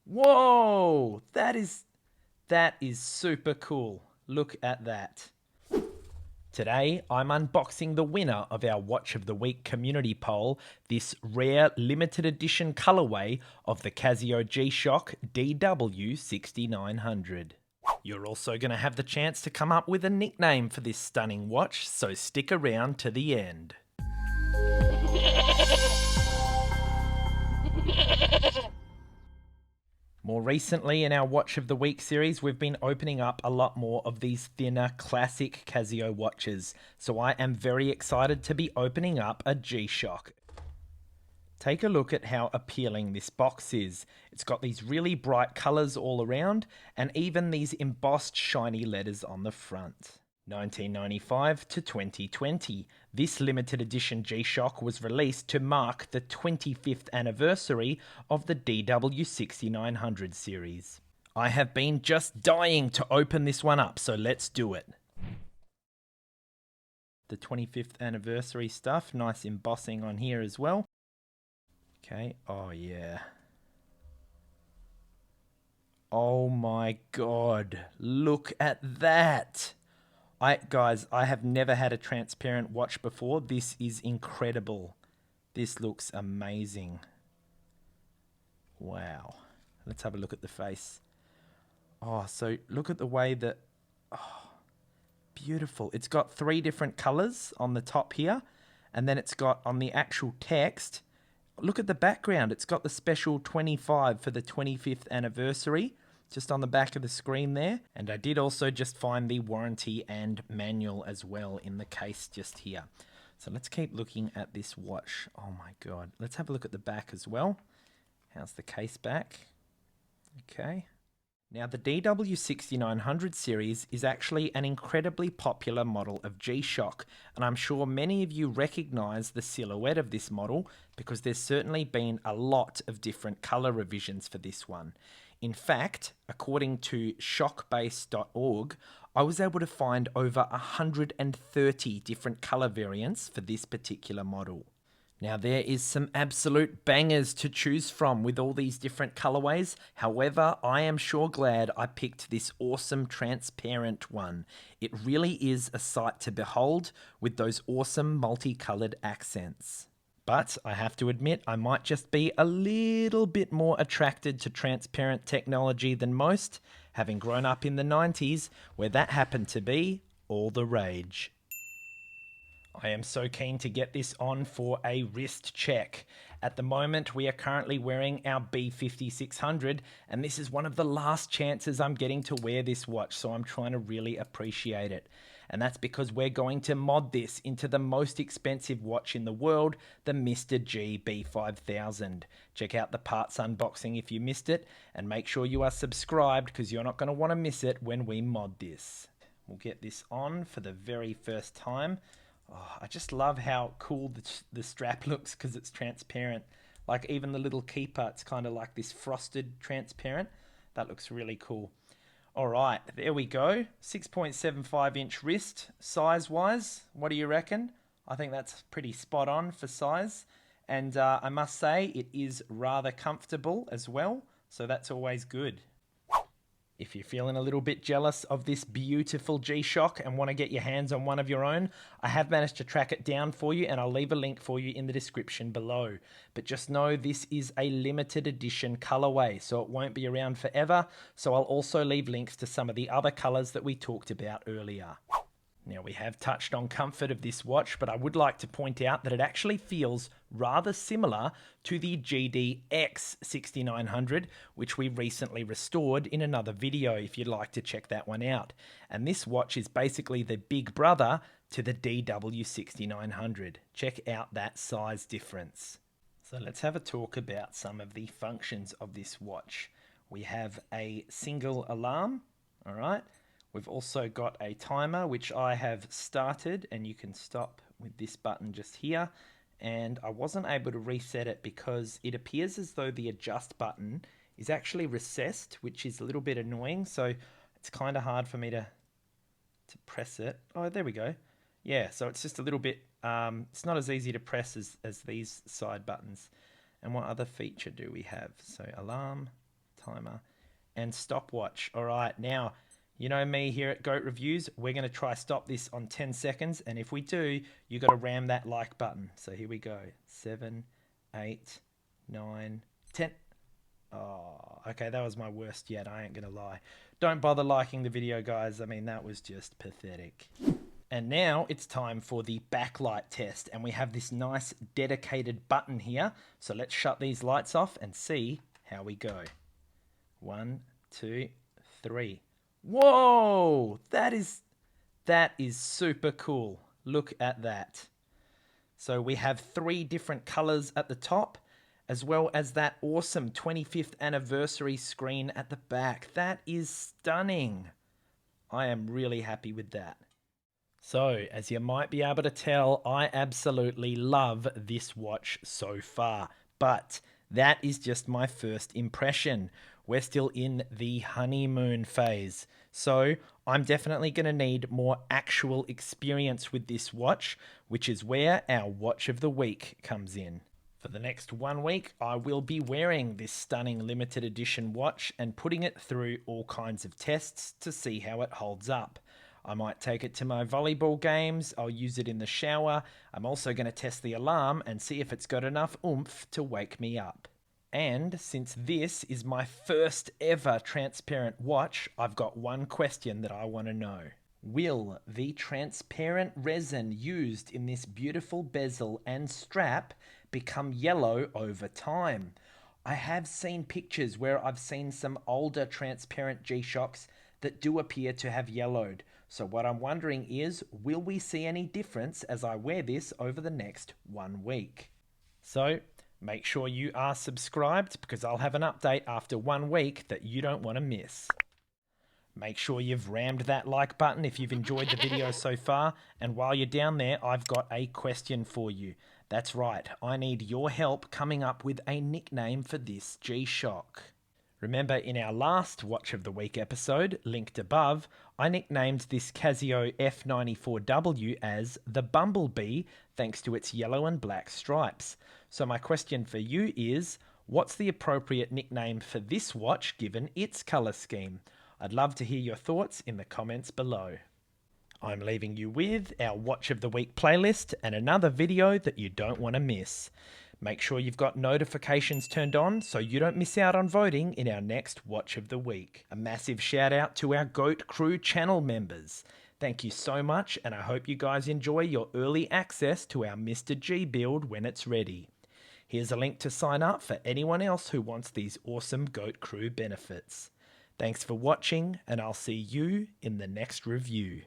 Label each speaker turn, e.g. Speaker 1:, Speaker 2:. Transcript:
Speaker 1: Whoa, that is super cool. Look at that. Today, I'm unboxing the winner of our Watch of the Week community poll, this rare limited edition colorway of the Casio G-Shock DW-6900. You're also going to have the chance to come up with a nickname for this stunning watch, so stick around to the end. More recently in our Watch of the Week series, we've been opening up a lot more of these thinner classic Casio watches, so I am very excited to be opening up a G-Shock. Take a look at how appealing this box is. It's got these really bright colours all around, and even these embossed shiny letters on the front. 1995 to 2020, this limited edition G-Shock was released to mark the 25th anniversary of the DW-6900 series. I have been just dying to open this one up, so let's do it. The 25th anniversary stuff, nice embossing on here as well. Okay, oh yeah. Oh my god, look at that! Guys, I have never had a transparent watch before. This is incredible. This looks amazing. Wow. Let's have a look at the face. Oh, so look at the way that... Oh, beautiful. It's got 3 different colors on the top here. And then it's got on the actual text... Look at the background. It's got the special 25 for the 25th anniversary. Just on the back of the screen there. And I did also just find the warranty and manual as well in the case just here. So let's keep looking at this watch. Oh my god. Let's have a look at the back as well. How's the case back? Okay. Now the DW-6900 series is actually an incredibly popular model of G-Shock, and I'm sure many of you recognize the silhouette of this model because there's certainly been a lot of different color revisions for this one. In fact, according to shockbase.org, I was able to find over 130 different color variants for this particular model. Now there is some absolute bangers to choose from with all these different colorways. However, I am sure glad I picked this awesome transparent one. It really is a sight to behold with those awesome multicolored accents. But I have to admit, I might just be a little bit more attracted to transparent technology than most, having grown up in the 90s, where that happened to be all the rage. I am so keen to get this on for a wrist check. At the moment, we are currently wearing our B5600, and this is one of the last chances I'm getting to wear this watch, so I'm trying to really appreciate it. And that's because we're going to mod this into the most expensive watch in the world, the Mr. G B5000. Check out the parts unboxing if you missed it, and make sure you are subscribed because you're not going to want to miss it when we mod this. We'll get this on for the very first time. Oh, I just love how cool the strap looks because it's transparent. Like even the little keeper, it's kind of like this frosted transparent. That looks really cool. All right, there we go. 6.75 inch wrist size wise. What do you reckon? I think that's pretty spot on for size. And I must say it is rather comfortable as well. So that's always good. If you're feeling a little bit jealous of this beautiful G-Shock and want to get your hands on one of your own, I have managed to track it down for you and I'll leave a link for you in the description below. But just know this is a limited edition colorway, so it won't be around forever. So I'll also leave links to some of the other colors that we talked about earlier. Now we have touched on comfort of this watch, but I would like to point out that it actually feels rather similar to the GDX-6900, which we recently restored in another video if you'd like to check that one out. And this watch is basically the big brother to the DW-6900. Check out that size difference. So let's have a talk about some of the functions of this watch. We have a single alarm, all right? We've also got a timer, which I have started, and you can stop with this button just here. And I wasn't able to reset it because it appears as though the adjust button is actually recessed, which is a little bit annoying. So it's kind of hard for me to press it. Oh, there we go. Yeah, so it's just a little bit, it's not as easy to press as these side buttons. And what other feature do we have? So alarm, timer, and stopwatch. All right, now, you know me here at Goat Reviews, we're going to try stop this on 10 seconds, and if we do, you got to ram that like button. So here we go. 7, 8, 9, 10. Oh, okay, that was my worst yet, I ain't going to lie. Don't bother liking the video, guys. I mean, that was just pathetic. And now it's time for the backlight test, and we have this nice dedicated button here. So let's shut these lights off and see how we go. 1, 2, 3. Whoa! That is super cool. Look at that. So we have 3 different colors at the top, as well as that awesome 25th anniversary screen at the back. That is stunning. I am really happy with that. So, as you might be able to tell, I absolutely love this watch so far. But that is just my first impression. We're still in the honeymoon phase. So, I'm definitely going to need more actual experience with this watch, which is where our watch of the week comes in. For the next 1 week, I will be wearing this stunning limited edition watch and putting it through all kinds of tests to see how it holds up. I might take it to my volleyball games, I'll use it in the shower, I'm also going to test the alarm and see if it's got enough oomph to wake me up. And since this is my first ever transparent watch, I've got one question that I want to know. Will the transparent resin used in this beautiful bezel and strap become yellow over time? I have seen pictures where I've seen some older transparent G-Shocks that do appear to have yellowed. So what I'm wondering is, will we see any difference as I wear this over the next 1 week? So make sure you are subscribed because I'll have an update after 1 week that you don't want to miss. Make sure you've rammed that like button if you've enjoyed the video so far. And while you're down there, I've got a question for you. That's right, I need your help coming up with a nickname for this G-Shock. Remember in our last Watch of the Week episode, linked above, I nicknamed this Casio F94W as the Bumblebee thanks to its yellow and black stripes. So my question for you is, what's the appropriate nickname for this watch given its colour scheme? I'd love to hear your thoughts in the comments below. I'm leaving you with our Watch of the Week playlist and another video that you don't want to miss. Make sure you've got notifications turned on so you don't miss out on voting in our next Watch of the Week. A massive shout out to our Goat Crew channel members. Thank you so much, and I hope you guys enjoy your early access to our Mr. G build when it's ready. Here's a link to sign up for anyone else who wants these awesome Goat Crew benefits. Thanks for watching, and I'll see you in the next review.